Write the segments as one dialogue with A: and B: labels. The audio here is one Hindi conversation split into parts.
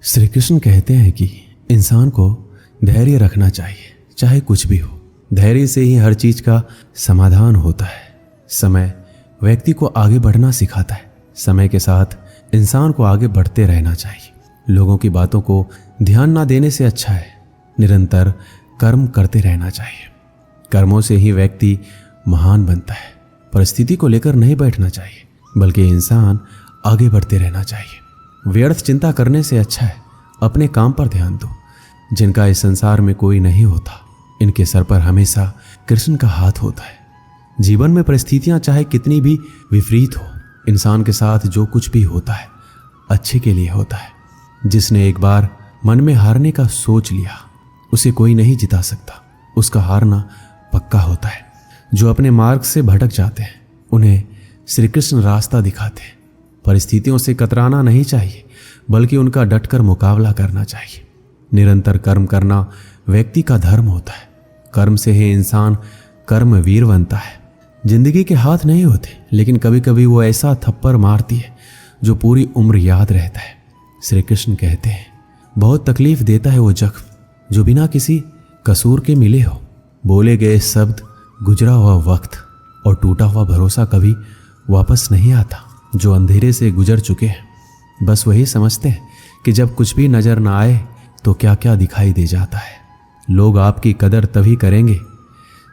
A: श्री कृष्ण कहते हैं कि इंसान को धैर्य रखना चाहिए, चाहे कुछ भी हो। धैर्य से ही हर चीज का समाधान होता है। समय व्यक्ति को आगे बढ़ना सिखाता है। समय के साथ इंसान को आगे बढ़ते रहना चाहिए। लोगों की बातों को ध्यान ना देने से अच्छा है निरंतर कर्म करते रहना चाहिए। कर्मों से ही व्यक्ति महान बनता है। परिस्थिति को लेकर नहीं बैठना चाहिए, बल्कि इंसान आगे बढ़ते रहना चाहिए। व्यर्थ चिंता करने से अच्छा है अपने काम पर ध्यान दो। जिनका इस संसार में कोई नहीं होता, इनके सर पर हमेशा कृष्ण का हाथ होता है। जीवन में परिस्थितियां चाहे कितनी भी विपरीत हो, इंसान के साथ जो कुछ भी होता है अच्छे के लिए होता है। जिसने एक बार मन में हारने का सोच लिया, उसे कोई नहीं जिता सकता। उसका हारना पक्का होता है। जो अपने मार्ग से भटक जाते हैं, उन्हें श्री कृष्ण रास्ता दिखाते हैं। परिस्थितियों से कतराना नहीं चाहिए, बल्कि उनका डटकर मुकाबला करना चाहिए। निरंतर कर्म करना व्यक्ति का धर्म होता है। कर्म से ही इंसान कर्मवीर बनता है। जिंदगी के हाथ नहीं होते, लेकिन कभी कभी वो ऐसा थप्पड़ मारती है जो पूरी उम्र याद रहता है। श्री कृष्ण कहते हैं, बहुत तकलीफ देता है वो जख्म जो बिना किसी कसूर के मिले हो। बोले गए शब्द, गुजरा हुआ वक्त और टूटा हुआ भरोसा कभी वापस नहीं आता। जो अंधेरे से गुजर चुके हैं बस वही समझते हैं कि जब कुछ भी नजर ना आए तो क्या क्या दिखाई दे जाता है। लोग आपकी कदर तभी करेंगे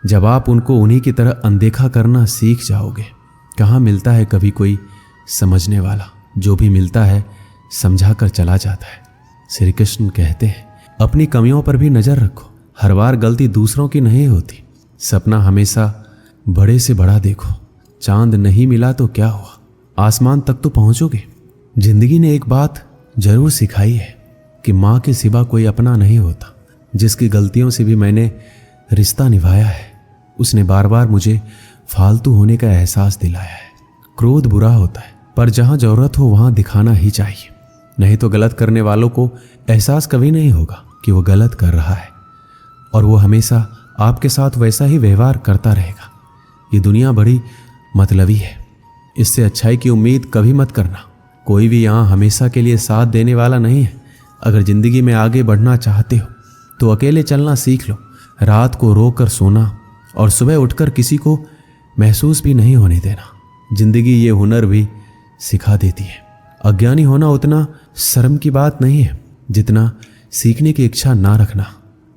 A: जब आप उनको उन्हीं की तरह अनदेखा करना सीख जाओगे। कहाँ मिलता है कभी कोई समझने वाला, जो भी मिलता है समझा कर चला जाता है। श्री कृष्ण कहते हैं, अपनी कमियों पर भी नजर रखो। हर बार गलती दूसरों की नहीं होती। सपना हमेशा बड़े से बड़ा देखो। चांद नहीं मिला तो क्या हुआ, आसमान तक तो पहुंचोगे। जिंदगी ने एक बात जरूर सिखाई है कि माँ के सिवा कोई अपना नहीं होता। जिसकी गलतियों से भी मैंने रिश्ता निभाया है, उसने बार बार मुझे फालतू होने का एहसास दिलाया है। क्रोध बुरा होता है, पर जहां जरूरत हो वहां दिखाना ही चाहिए। नहीं तो गलत करने वालों को एहसास कभी नहीं होगा कि वो गलत कर रहा है, और वो हमेशा आपके साथ वैसा ही व्यवहार करता रहेगा। ये दुनिया बड़ी मतलबी है। इससे अच्छाई की उम्मीद कभी मत करना। कोई भी यहाँ हमेशा के लिए साथ देने वाला नहीं है। अगर जिंदगी में आगे बढ़ना चाहते हो तो अकेले चलना सीख लो। रात को रो कर सोना और सुबह उठकर किसी को महसूस भी नहीं होने देना। जिंदगी ये हुनर भी सिखा देती है। अज्ञानी होना उतना शर्म की बात नहीं है जितना सीखने की इच्छा ना रखना।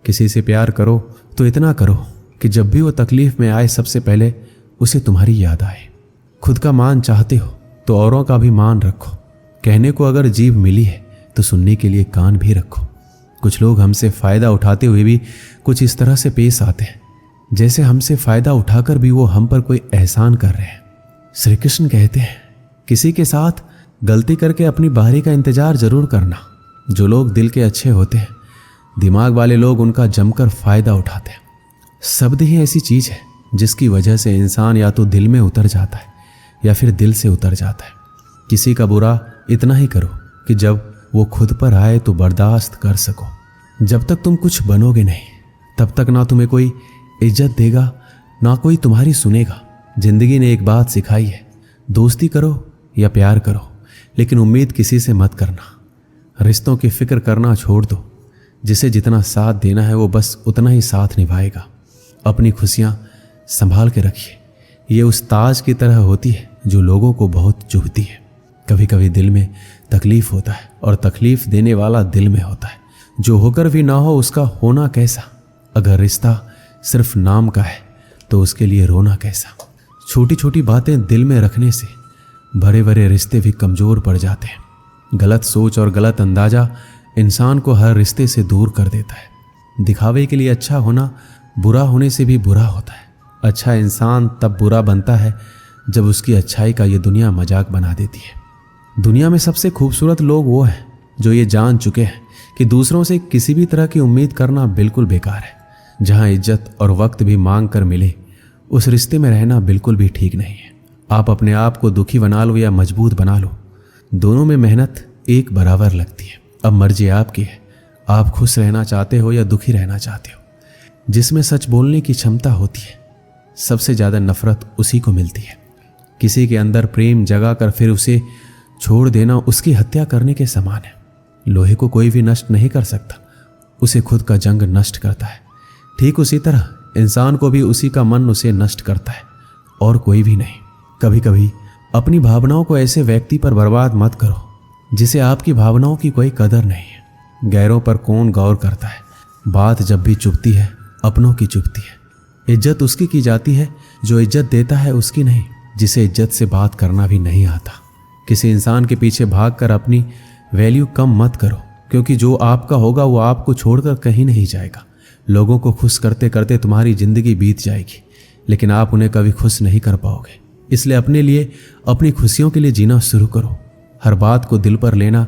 A: किसी से प्यार करो तो इतना करो कि जब भी वो तकलीफ में आए सबसे पहले उसे तुम्हारी याद आए। खुद का मान चाहते हो तो औरों का भी मान रखो। कहने को अगर जीभ मिली है तो सुनने के लिए कान भी रखो। कुछ लोग हमसे फायदा उठाते हुए भी कुछ इस तरह से पेश आते हैं जैसे हमसे फायदा उठाकर भी वो हम पर कोई एहसान कर रहे हैं। श्री कृष्ण कहते हैं, किसी के साथ गलती करके अपनी बारी का इंतजार जरूर करना। जो लोग दिल के अच्छे होते हैं, दिमाग वाले लोग उनका जमकर फायदा उठाते हैं। शब्द ही ऐसी चीज है जिसकी वजह से इंसान या तो दिल में उतर जाता है या फिर दिल से उतर जाता है। किसी का बुरा इतना ही करो कि जब वो खुद पर आए तो बर्दाश्त कर सको। जब तक तुम कुछ बनोगे नहीं, तब तक ना तुम्हें कोई इज्जत देगा, ना कोई तुम्हारी सुनेगा। जिंदगी ने एक बात सिखाई है, दोस्ती करो या प्यार करो, लेकिन उम्मीद किसी से मत करना। रिश्तों की फिक्र करना छोड़ दो। जिसे जितना साथ देना है वो बस उतना ही साथ निभाएगा। अपनी खुशियां संभाल के रखिए। ये उस ताज की तरह होती है जो लोगों को बहुत चुभती है। कभी कभी दिल में तकलीफ होता है और तकलीफ देने वाला दिल में होता है। जो होकर भी ना हो उसका होना कैसा। अगर रिश्ता सिर्फ नाम का है तो उसके लिए रोना कैसा। छोटी छोटी बातें दिल में रखने से बड़े बड़े रिश्ते भी कमजोर पड़ जाते हैं। गलत सोच और गलत अंदाजा इंसान को हर रिश्ते से दूर कर देता है। दिखावे के लिए अच्छा होना बुरा होने से भी बुरा होता है। अच्छा इंसान तब बुरा बनता है जब उसकी अच्छाई का ये दुनिया मजाक बना देती है। दुनिया में सबसे खूबसूरत लोग वो हैं जो ये जान चुके हैं कि दूसरों से किसी भी तरह की उम्मीद करना बिल्कुल बेकार है। जहां इज्जत और वक्त भी मांग कर मिले, उस रिश्ते में रहना बिल्कुल भी ठीक नहीं है। आप अपने आप को दुखी बना लो या मजबूत बना लो, दोनों में मेहनत एक बराबर लगती है। अब मर्जी आपकी है, आप खुश रहना चाहते हो या दुखी रहना चाहते हो। जिसमें सच बोलने की क्षमता होती है, सबसे ज्यादा नफरत उसी को मिलती है। किसी के अंदर प्रेम जगा कर फिर उसे छोड़ देना उसकी हत्या करने के समान है। लोहे को कोई भी नष्ट नहीं कर सकता, उसे खुद का जंग नष्ट करता है। ठीक उसी तरह इंसान को भी उसी का मन उसे नष्ट करता है और कोई भी नहीं। कभी कभी अपनी भावनाओं को ऐसे व्यक्ति पर बर्बाद मत करो जिसे आपकी भावनाओं की कोई कदर नहीं है। गैरों पर कौन गौर करता है, बात जब भी चुभती है अपनों की चुभती है। इज्जत उसकी की जाती है जो इज्जत देता है, उसकी नहीं जिसे इज्जत से बात करना भी नहीं आता। किसी इंसान के पीछे भागकर अपनी वैल्यू कम मत करो, क्योंकि जो आपका होगा वो आपको छोड़कर कहीं नहीं जाएगा। लोगों को खुश करते करते तुम्हारी जिंदगी बीत जाएगी, लेकिन आप उन्हें कभी खुश नहीं कर पाओगे। इसलिए अपने लिए, अपनी खुशियों के लिए जीना शुरू करो। हर बात को दिल पर लेना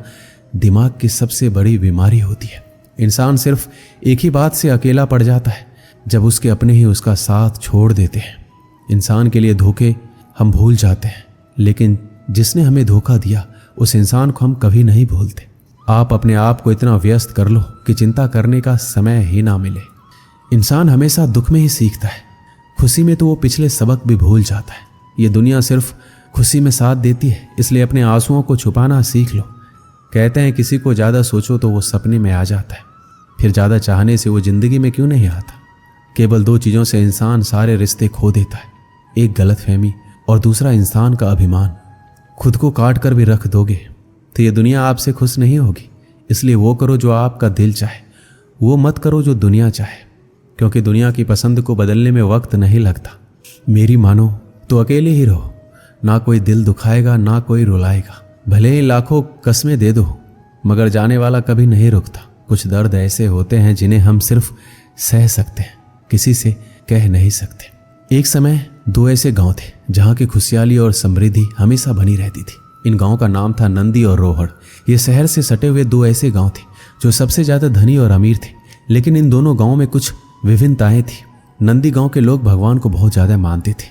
A: दिमाग की सबसे बड़ी बीमारी होती है। इंसान सिर्फ एक ही बात से अकेला पड़ जाता है, जब उसके अपने ही उसका साथ छोड़ देते हैं। इंसान के लिए धोखे हम भूल जाते हैं, लेकिन जिसने हमें धोखा दिया उस इंसान को हम कभी नहीं भूलते। आप अपने आप को इतना व्यस्त कर लो कि चिंता करने का समय ही ना मिले। इंसान हमेशा दुख में ही सीखता है, खुशी में तो वो पिछले सबक भी भूल जाता है। ये दुनिया सिर्फ खुशी में साथ देती है, इसलिए अपने आंसुओं को छुपाना सीख लो। कहते हैं किसी को ज़्यादा सोचो तो वो सपने में आ जाता है, फिर ज़्यादा चाहने से वो ज़िंदगी में क्यों नहीं आता। केवल दो चीज़ों से इंसान सारे रिश्ते खो देता है, एक गलतफहमी और दूसरा इंसान का अभिमान। खुद को काट कर भी रख दोगे तो ये दुनिया आपसे खुश नहीं होगी। इसलिए वो करो जो आपका दिल चाहे, वो मत करो जो दुनिया चाहे, क्योंकि दुनिया की पसंद को बदलने में वक्त नहीं लगता। मेरी मानो तो अकेले ही रहो, ना कोई दिल दुखाएगा ना कोई रुलाएगा। भले ही लाखों कस्में दे दो, मगर जाने वाला कभी नहीं रुकता। कुछ दर्द ऐसे होते हैं जिन्हें हम सिर्फ सह सकते हैं, किसी से कह नहीं सकते। एक समय दो ऐसे गांव थे जहां की खुशहाली और समृद्धि हमेशा बनी रहती थी। इन गांवों का नाम था नंदी और रोहड़। ये शहर से सटे हुए दो ऐसे गांव थे जो सबसे ज्यादा धनी और अमीर थे, लेकिन इन दोनों गांवों में कुछ विभिन्नताएं थी। नंदी गांव के लोग भगवान को बहुत ज्यादा मानते थे,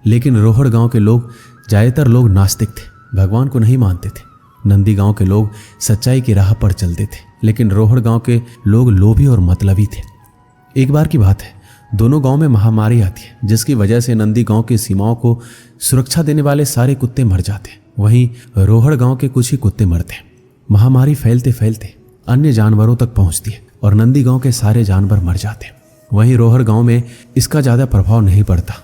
A: लेकिन रोहड़ गांव के लोग, ज्यादातर लोग नास्तिक थे, भगवान को नहीं मानते थे। नंदी गांव के लोग सच्चाई की राह पर चलते थे, लेकिन रोहड़ गांव के लोग लोभी और मतलबी थे। एक बार की बात है, दोनों गांव में महामारी आती है, जिसकी वजह से नंदी गांव की सीमाओं को सुरक्षा देने वाले सारे कुत्ते मर जाते, वहीं रोहड़ गांव के कुछ ही कुत्ते मरते। महामारी फैलते फैलते अन्य जानवरों तक पहुंचती है और नंदी गांव के सारे जानवर मर जाते। वहीं रोहड़ गांव में इसका ज्यादा प्रभाव नहीं पड़ता।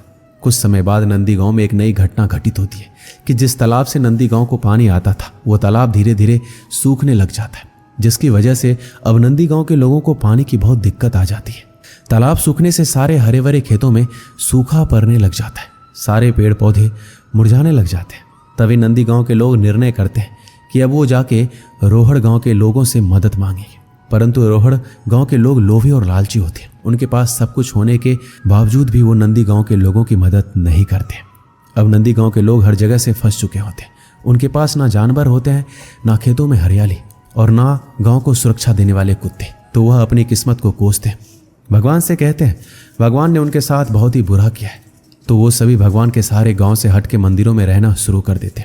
A: कुछ समय बाद नंदी गांव में एक नई घटना घटित होती है कि जिस तालाब से नंदी गांव को पानी आता था, वो तालाब धीरे धीरे सूखने लग जाता है, जिसकी वजह से अब नंदी गांव के लोगों को पानी की बहुत दिक्कत आ जाती है। तालाब सूखने से सारे हरे भरे खेतों में सूखा पड़ने लग जाता है, सारे पेड़ पौधे मुरझाने लग जाते हैं। तभी नंदी गांव के लोग निर्णय करते हैं कि अब वो जाके रोहड़ गांव के लोगों से मदद मांगेंगे। परंतु रोहड़ गांव के लोग लोभी और लालची होते हैं। उनके पास सब कुछ होने के बावजूद भी वो नंदी गांव के लोगों की मदद नहीं करते। अब नंदी गांव के लोग हर जगह से फंस चुके होते हैं। उनके पास ना जानवर होते हैं, ना खेतों में हरियाली, और ना गांव को सुरक्षा देने वाले कुत्ते। तो वह अपनी किस्मत को कोसते हैं, भगवान से कहते हैं भगवान ने उनके साथ बहुत ही बुरा किया है। तो वो सभी भगवान के सहारे गांव से हट के मंदिरों में रहना शुरू कर देते।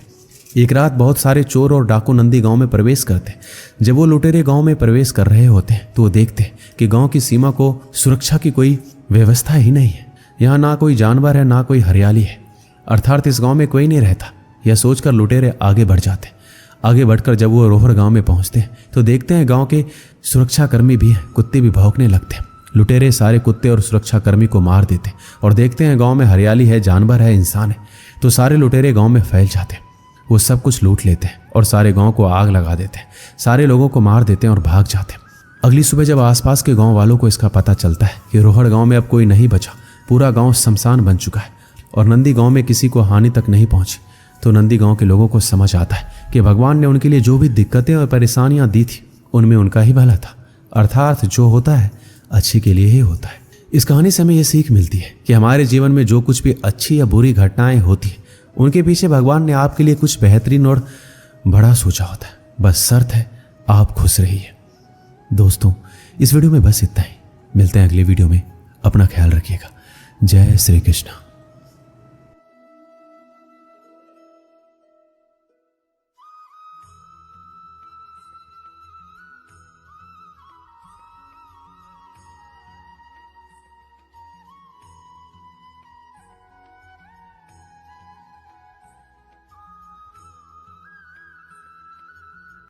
A: एक रात बहुत सारे चोर और डाकू नंदी गांव में प्रवेश करते। जब वो लुटेरे गांव में प्रवेश कर रहे होते हैं तो वो देखते कि गांव की सीमा को सुरक्षा की कोई व्यवस्था ही नहीं है। यहाँ ना कोई जानवर है, ना कोई हरियाली है, अर्थात इस गांव में कोई नहीं रहता। यह सोचकर लुटेरे आगे बढ़ जाते। आगे बढ़कर जब वो रोहड़ गांव में पहुंचते हैं तो देखते हैं गांव के सुरक्षाकर्मी भी हैं, कुत्ते भी भौंकने लगते हैं। लुटेरे सारे कुत्ते और सुरक्षाकर्मी को मार देते और देखते हैं गांव में हरियाली है, जानवर है, इंसान है। तो सारे लुटेरे गांव में फैल जाते हैं। वो सब कुछ लूट लेते हैं और सारे गांव को आग लगा देते हैं, सारे लोगों को मार देते हैं और भाग जाते हैं। अगली सुबह जब आसपास के गांव वालों को इसका पता चलता है कि रोहड़ गांव में अब कोई नहीं बचा, पूरा गांव शमशान बन चुका है और नंदी गांव में किसी को हानि तक नहीं पहुंची, तो नंदी गांव के लोगों को समझ आता है कि भगवान ने उनके लिए जो भी दिक्कतें और परेशानियां दी थी उनमें उनका ही भला था। अर्थात जो होता है अच्छे के लिए ही होता है। इस कहानी से हमें यह सीख मिलती है कि हमारे जीवन में जो कुछ भी अच्छी या बुरी घटनाएं होती है उनके पीछे भगवान ने आपके लिए कुछ बेहतरीन और बड़ा सोचा होता है। बस शर्त है आप खुश रहिए। दोस्तों, इस वीडियो में बस इतना ही। मिलते हैं अगले वीडियो में। अपना ख्याल रखिएगा। जय श्री कृष्ण।